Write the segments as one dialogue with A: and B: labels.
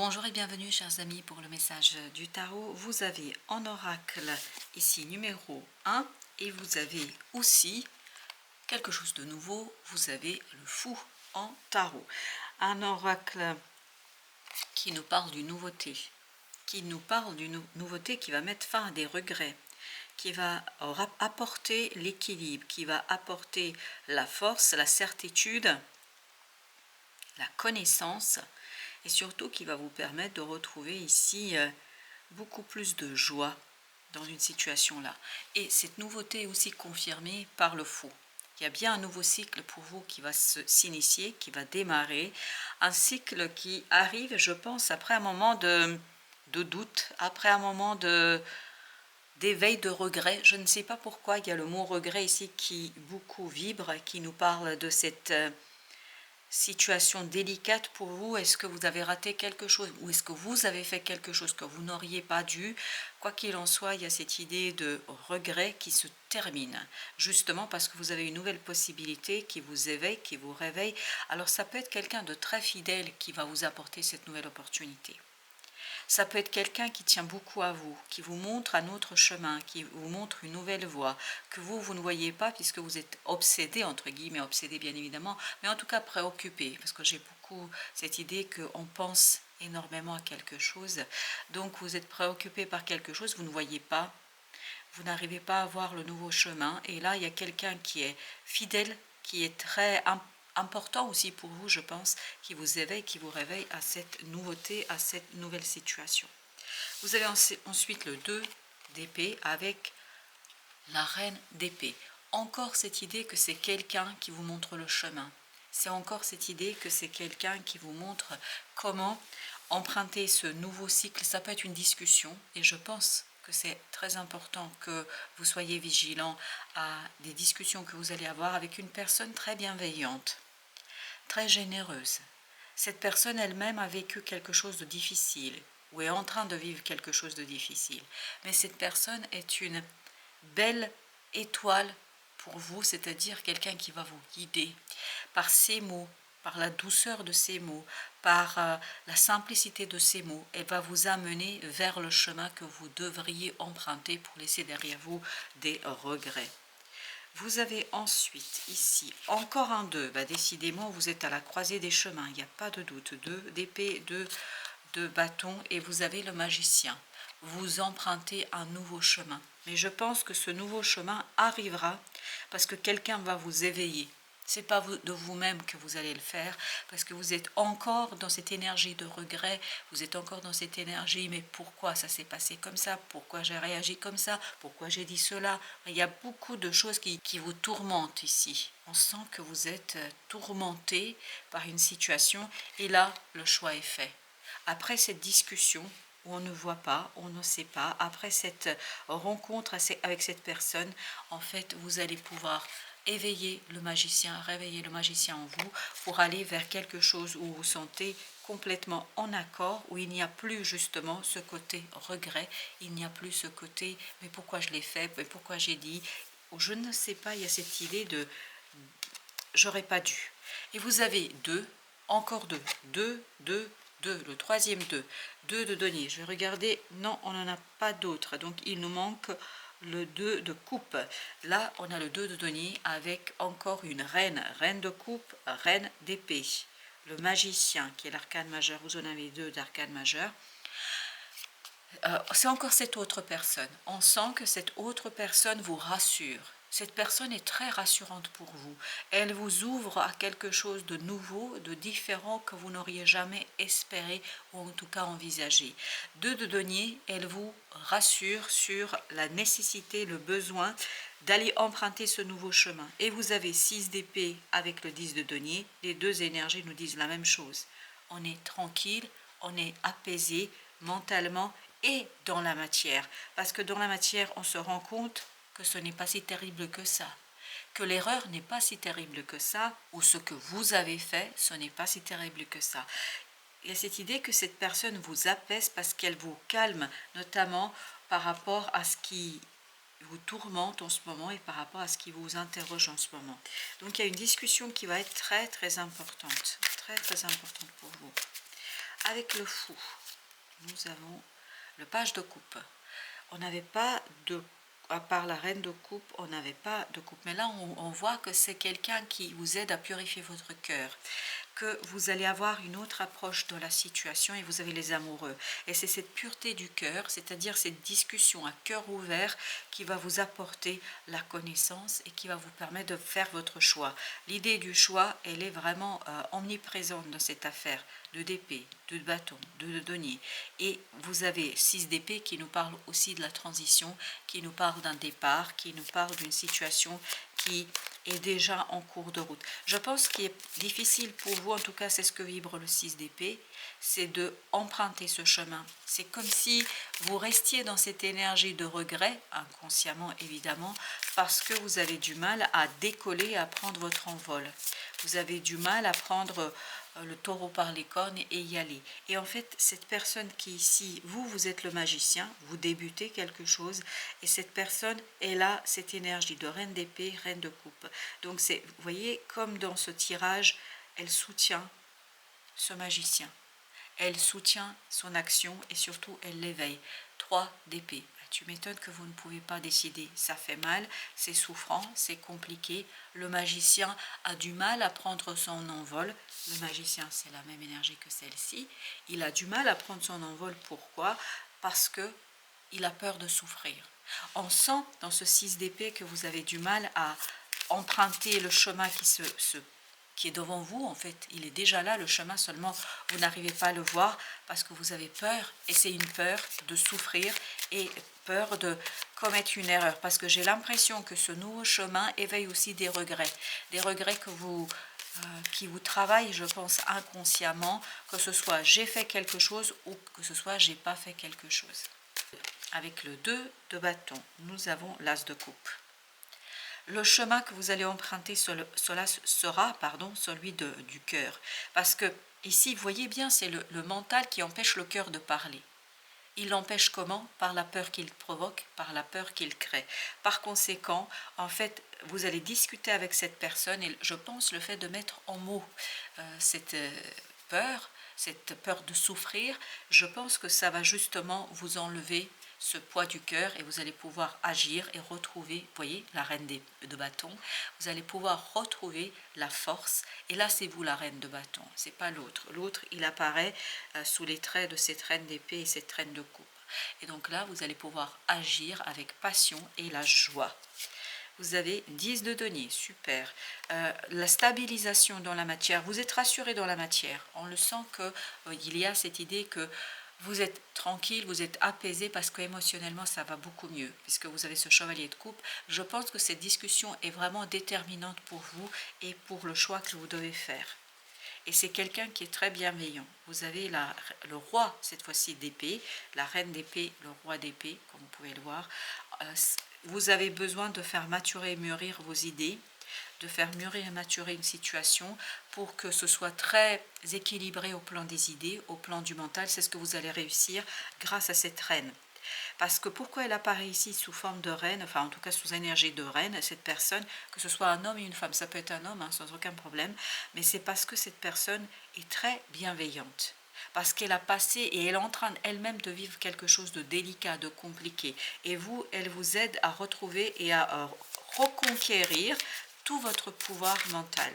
A: Bonjour et bienvenue chers amis pour le message du tarot. Vous avez en oracle ici numéro 1 et vous avez aussi quelque chose de nouveau, vous avez le fou en tarot. Un oracle qui nous parle d'une nouveauté, qui va mettre fin à des regrets, qui va apporter l'équilibre, qui va apporter la force, la certitude, la connaissance et surtout qui va vous permettre de retrouver ici beaucoup plus de joie dans une situation là. Et cette nouveauté est aussi confirmée par le fou. Il y a bien un nouveau cycle pour vous qui va s'initier, qui va démarrer. Un cycle qui arrive, je pense, après un moment de doute, après un moment d'éveil de regret. Je ne sais pas pourquoi il y a le mot regret ici qui beaucoup vibre, qui nous parle de cette situation délicate pour vous. Est-ce que vous avez raté quelque chose ou est-ce que vous avez fait quelque chose que vous n'auriez pas dû? Quoi qu'il en soit, il y a cette idée de regret qui se termine, justement parce que vous avez une nouvelle possibilité qui vous éveille, qui vous réveille. Alors ça peut être quelqu'un de très fidèle qui va vous apporter cette nouvelle opportunité. Ça peut être quelqu'un qui tient beaucoup à vous, qui vous montre un autre chemin, qui vous montre une nouvelle voie, que vous ne voyez pas puisque vous êtes obsédé, entre guillemets, obsédé bien évidemment, mais en tout cas préoccupé, parce que j'ai beaucoup cette idée qu'on pense énormément à quelque chose. Donc vous êtes préoccupé par quelque chose, vous ne voyez pas, vous n'arrivez pas à voir le nouveau chemin, et là il y a quelqu'un qui est fidèle, qui est très important aussi pour vous, je pense, qui vous éveille, qui vous réveille à cette nouveauté, à cette nouvelle situation. Vous avez ensuite le 2 d'épée avec la reine d'épée. Encore cette idée que c'est quelqu'un qui vous montre le chemin. C'est encore cette idée que c'est quelqu'un qui vous montre comment emprunter ce nouveau cycle. Ça peut être une discussion et je pense que c'est très important que vous soyez vigilant à des discussions que vous allez avoir avec une personne très bienveillante, très généreuse. Cette personne elle-même a vécu quelque chose de difficile ou est en train de vivre quelque chose de difficile. Mais cette personne est une belle étoile pour vous, c'est-à-dire quelqu'un qui va vous guider par ses mots, par la douceur de ses mots, par la simplicité de ses mots. Elle va vous amener vers le chemin que vous devriez emprunter pour laisser derrière vous des regrets. Vous avez ensuite ici encore un 2. Décidément, vous êtes à la croisée des chemins, il n'y a pas de doute. 2 d'épée, 2 de bâton et vous avez le magicien. Vous empruntez un nouveau chemin. Mais je pense que ce nouveau chemin arrivera parce que quelqu'un va vous éveiller. Ce n'est pas de vous-même que vous allez le faire parce que vous êtes encore dans cette énergie de regret, vous êtes encore dans cette énergie, mais pourquoi ça s'est passé comme ça? Pourquoi j'ai réagi comme ça? Pourquoi j'ai dit cela? Il y a beaucoup de choses qui vous tourmentent ici. On sent que vous êtes tourmenté par une situation et là, le choix est fait. Après cette discussion, où on ne voit pas, on ne sait pas, après cette rencontre avec cette personne, en fait, vous allez pouvoir éveiller le magicien, réveiller le magicien en vous pour aller vers quelque chose où vous vous sentez complètement en accord, où il n'y a plus justement ce côté regret, il n'y a plus ce côté mais pourquoi je l'ai fait, mais pourquoi j'ai dit, ou je ne sais pas, il y a cette idée de j'aurais pas dû. Et vous avez 2, encore 2, 2, 2, 2, le troisième 2, 2 de denier. Je vais regarder, non, on n'en a pas d'autres, donc il nous manque le 2 de coupe. Là, on a le 2 de denier avec encore une reine, reine de coupe, reine d'épée. Le magicien, qui est l'arcane majeur, vous en avez 2 d'arcane majeur. C'est encore cette autre personne. On sent que cette autre personne vous rassure. Cette personne est très rassurante pour vous. Elle vous ouvre à quelque chose de nouveau, de différent que vous n'auriez jamais espéré ou en tout cas envisagé. 2 de denier, elle vous rassure sur la nécessité, le besoin d'aller emprunter ce nouveau chemin. Et vous avez 6 d'épée avec le 10 de denier. Les deux énergies nous disent la même chose. On est tranquille, on est apaisé mentalement et dans la matière. Parce que dans la matière, on se rend compte que ce n'est pas si terrible que ça. Que l'erreur n'est pas si terrible que ça, ou ce que vous avez fait, ce n'est pas si terrible que ça. Il y a cette idée que cette personne vous apaise parce qu'elle vous calme, notamment par rapport à ce qui vous tourmente en ce moment et par rapport à ce qui vous interroge en ce moment. Donc il y a une discussion qui va être très très importante pour vous. avec le fou, nous avons le page de coupe. On n'avait pas de, à part la reine de coupe, on n'avait pas de coupe. Mais là, on voit que c'est quelqu'un qui vous aide à purifier votre cœur, que vous allez avoir une autre approche de la situation et vous avez les amoureux. Et c'est cette pureté du cœur, c'est-à-dire cette discussion à cœur ouvert qui va vous apporter la connaissance et qui va vous permettre de faire votre choix. L'idée du choix, elle est vraiment omniprésente dans cette affaire de d'épée, de bâton, de denier. Et vous avez 6 d'épée qui nous parle aussi de la transition, qui nous parle d'un départ, qui nous parle d'une situation qui est déjà en cours de route. Je pense qu'il est difficile pour vous, en tout cas c'est ce que vibre le 6 d'épée, c'est de emprunter ce chemin. C'est comme si vous restiez dans cette énergie de regret, inconsciemment évidemment, parce que vous avez du mal à décoller, à prendre votre envol. Vous avez du mal à prendre le taureau par les cornes et y aller. Et en fait, cette personne qui est ici, vous êtes le magicien, vous débutez quelque chose, et cette personne est là, cette énergie de reine d'épée, reine de coupe. Donc c'est, vous voyez, comme dans ce tirage, elle soutient ce magicien. Elle soutient son action et surtout elle l'éveille. 3 d'épée. Tu m'étonnes que vous ne pouvez pas décider. Ça fait mal, c'est souffrant, c'est compliqué. Le magicien a du mal à prendre son envol. Le magicien, c'est la même énergie que celle-ci. Il a du mal à prendre son envol. Pourquoi? Parce que il a peur de souffrir. On sent dans ce 6 d'épée que vous avez du mal à emprunter le chemin qui est devant vous. En fait, il est déjà là, le chemin, seulement vous n'arrivez pas à le voir parce que vous avez peur, et c'est une peur de souffrir et peur de commettre une erreur, parce que j'ai l'impression que ce nouveau chemin éveille aussi des regrets que qui vous travaillent, je pense, inconsciemment, que ce soit j'ai fait quelque chose ou que ce soit j'ai pas fait quelque chose. Avec le 2 de bâton, nous avons l'as de coupe. Le chemin que vous allez emprunter cela sera celui du cœur. Parce que ici, vous voyez bien, c'est le mental qui empêche le cœur de parler. Il l'empêche comment? Par la peur qu'il provoque, par la peur qu'il crée. Par conséquent, en fait, vous allez discuter avec cette personne et je pense le fait de mettre en mots cette peur de souffrir, je pense que ça va justement vous enlever ce poids du cœur et vous allez pouvoir agir et retrouver, vous voyez, la reine de bâton, vous allez pouvoir retrouver la force, et là c'est vous la reine de bâton, c'est pas l'autre. L'autre, il apparaît sous les traits de cette reine d'épée et cette reine de coupe. Et donc là, vous allez pouvoir agir avec passion et la joie. Vous avez 10 de denier, super. La stabilisation dans la matière, vous êtes rassuré dans la matière. On le sent qu'il y a cette idée que vous êtes tranquille, vous êtes apaisé parce qu'émotionnellement ça va beaucoup mieux, puisque vous avez ce chevalier de coupe. Je pense que cette discussion est vraiment déterminante pour vous et pour le choix que vous devez faire. Et c'est quelqu'un qui est très bienveillant. Vous avez le roi, cette fois-ci d'épée, la reine d'épée, le roi d'épée, comme vous pouvez le voir. Vous avez besoin de faire maturer et mûrir vos idées, de faire mûrir et maturer une situation pour que ce soit très équilibré au plan des idées, au plan du mental. C'est ce que vous allez réussir grâce à cette reine. Parce que pourquoi elle apparaît ici sous forme de reine, enfin en tout cas sous énergie de reine, cette personne, que ce soit un homme et une femme, ça peut être un homme sans aucun problème, mais c'est parce que cette personne est très bienveillante. Parce qu'elle a passé et elle est en train elle-même de vivre quelque chose de délicat, de compliqué. Et vous, elle vous aide à retrouver et à reconquérir tout votre pouvoir mental.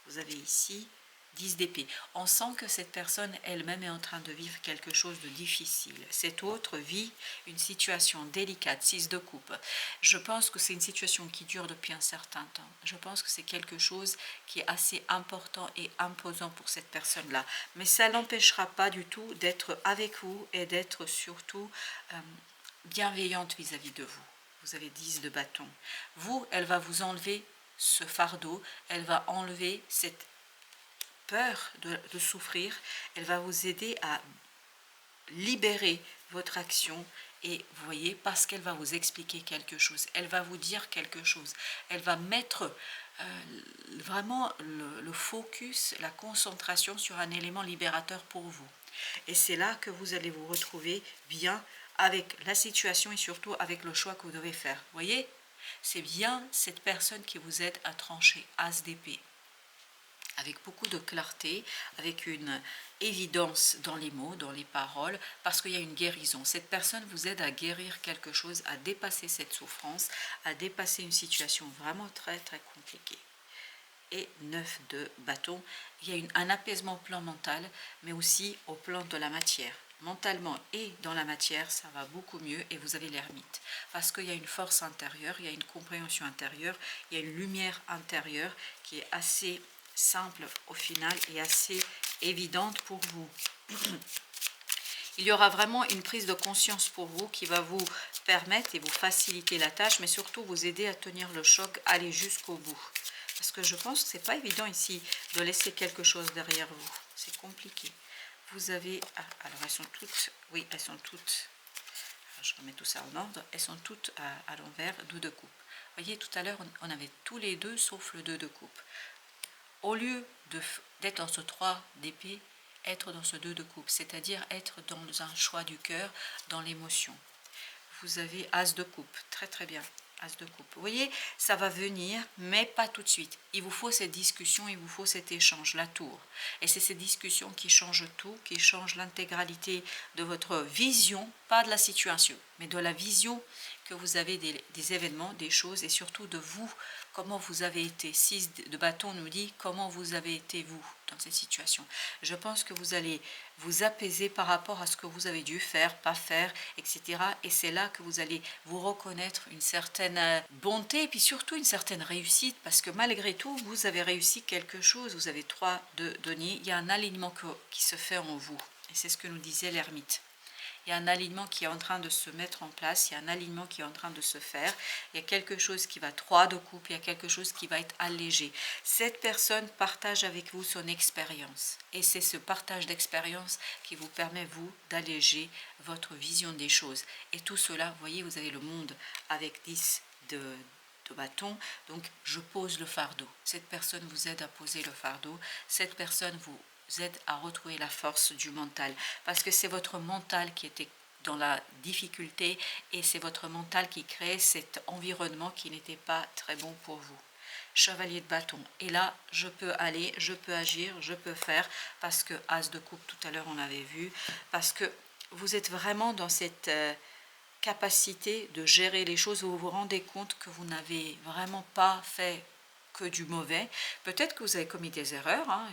A: Vous avez ici 10 d'épée. On sent que cette personne elle-même est en train de vivre quelque chose de difficile. Cette autre vit une situation délicate, 6 de coupe. Je pense que c'est une situation qui dure depuis un certain temps. Je pense que c'est quelque chose qui est assez important et imposant pour cette personne-là. Mais ça ne l'empêchera pas du tout d'être avec vous et d'être surtout bienveillante vis-à-vis de vous. Vous avez 10 de bâton. Vous, elle va vous enlever ce fardeau, elle va enlever cette peur de souffrir, elle va vous aider à libérer votre action, et vous voyez, parce qu'elle va vous expliquer quelque chose, elle va vous dire quelque chose, elle va mettre vraiment le focus, la concentration sur un élément libérateur pour vous. Et c'est là que vous allez vous retrouver bien avec la situation et surtout avec le choix que vous devez faire. Vous voyez, c'est bien cette personne qui vous aide à trancher, as d'épée. avec beaucoup de clarté, avec une évidence dans les mots, dans les paroles, parce qu'il y a une guérison. Cette personne vous aide à guérir quelque chose, à dépasser cette souffrance, à dépasser une situation vraiment très très compliquée. Et 9 de bâton, il y a un apaisement au plan mental, mais aussi au plan de la matière. Mentalement et dans la matière, ça va beaucoup mieux et vous avez l'ermite. Parce qu'il y a une force intérieure, il y a une compréhension intérieure, il y a une lumière intérieure qui est assez simple au final et assez évidente pour vous. Il y aura vraiment une prise de conscience pour vous qui va vous permettre et vous faciliter la tâche, mais surtout vous aider à tenir le choc, aller jusqu'au bout. Parce que je pense que ce n'est pas évident ici de laisser quelque chose derrière vous. C'est compliqué. Vous avez... Ah, alors elles sont toutes... Oui, elles sont toutes... Alors, je remets tout ça en ordre. Elles sont toutes à l'envers, 2 de coupe. Vous voyez, tout à l'heure, on avait tous les deux sauf le 2 de coupe. Au lieu d'être dans ce 3 d'épée, être dans ce 2 de coupe, c'est-à-dire être dans un choix du cœur, dans l'émotion. Vous avez As de coupe, très très bien, As de coupe. Vous voyez, ça va venir, mais pas tout de suite. Il vous faut cette discussion, il vous faut cet échange, la tour. Et c'est ces discussions qui changent tout, qui changent l'intégralité de votre vision, pas de la situation, mais de la vision que vous avez des événements, des choses, et surtout de vous, comment vous avez été. 6 de bâton nous dit comment vous avez été vous dans cette situation. Je pense que vous allez vous apaiser par rapport à ce que vous avez dû faire, pas faire, etc. Et c'est là que vous allez vous reconnaître une certaine bonté et puis surtout une certaine réussite, parce que malgré tout, vous avez réussi quelque chose. Vous avez 3 de denier. Il y a un alignement qui se fait en vous. Et c'est ce que nous disait l'ermite. Il y a un alignement qui est en train de se mettre en place, il y a un alignement qui est en train de se faire, il y a quelque chose qui va 3 de coupe, il y a quelque chose qui va être allégé. Cette personne partage avec vous son expérience et c'est ce partage d'expérience qui vous permet, vous, d'alléger votre vision des choses. Et tout cela, vous voyez, vous avez le monde avec 10 de bâton, donc je pose le fardeau. Cette personne vous aide à poser le fardeau, cette personne vous aide à retrouver la force du mental, parce que c'est votre mental qui était dans la difficulté et c'est votre mental qui crée cet environnement qui n'était pas très bon pour vous. Chevalier de bâton, et là je peux aller, je peux agir, je peux faire, parce que As de coupe tout à l'heure on avait vu, parce que vous êtes vraiment dans cette capacité de gérer les choses, vous vous rendez compte que vous n'avez vraiment pas fait que du mauvais. Peut-être que vous avez commis des erreurs, hein,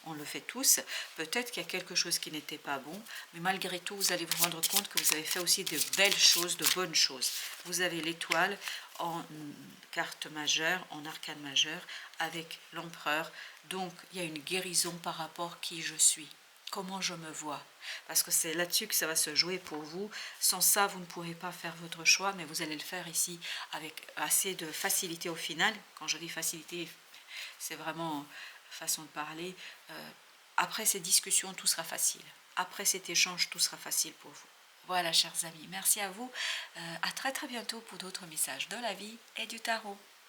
A: on le fait tous, peut-être qu'il y a quelque chose qui n'était pas bon, mais malgré tout, vous allez vous rendre compte que vous avez fait aussi de belles choses, de bonnes choses. Vous avez l'étoile en carte majeure, en arcane majeur, avec l'empereur, donc il y a une guérison par rapport à qui je suis. Comment je me vois, parce que c'est là-dessus que ça va se jouer pour vous. Sans ça, vous ne pourrez pas faire votre choix, mais vous allez le faire ici avec assez de facilité au final. Quand je dis facilité, c'est vraiment façon de parler. Après ces discussions, tout sera facile. Après cet échange, tout sera facile pour vous. Voilà, chers amis, merci à vous. À très très bientôt pour d'autres messages de la vie et du tarot.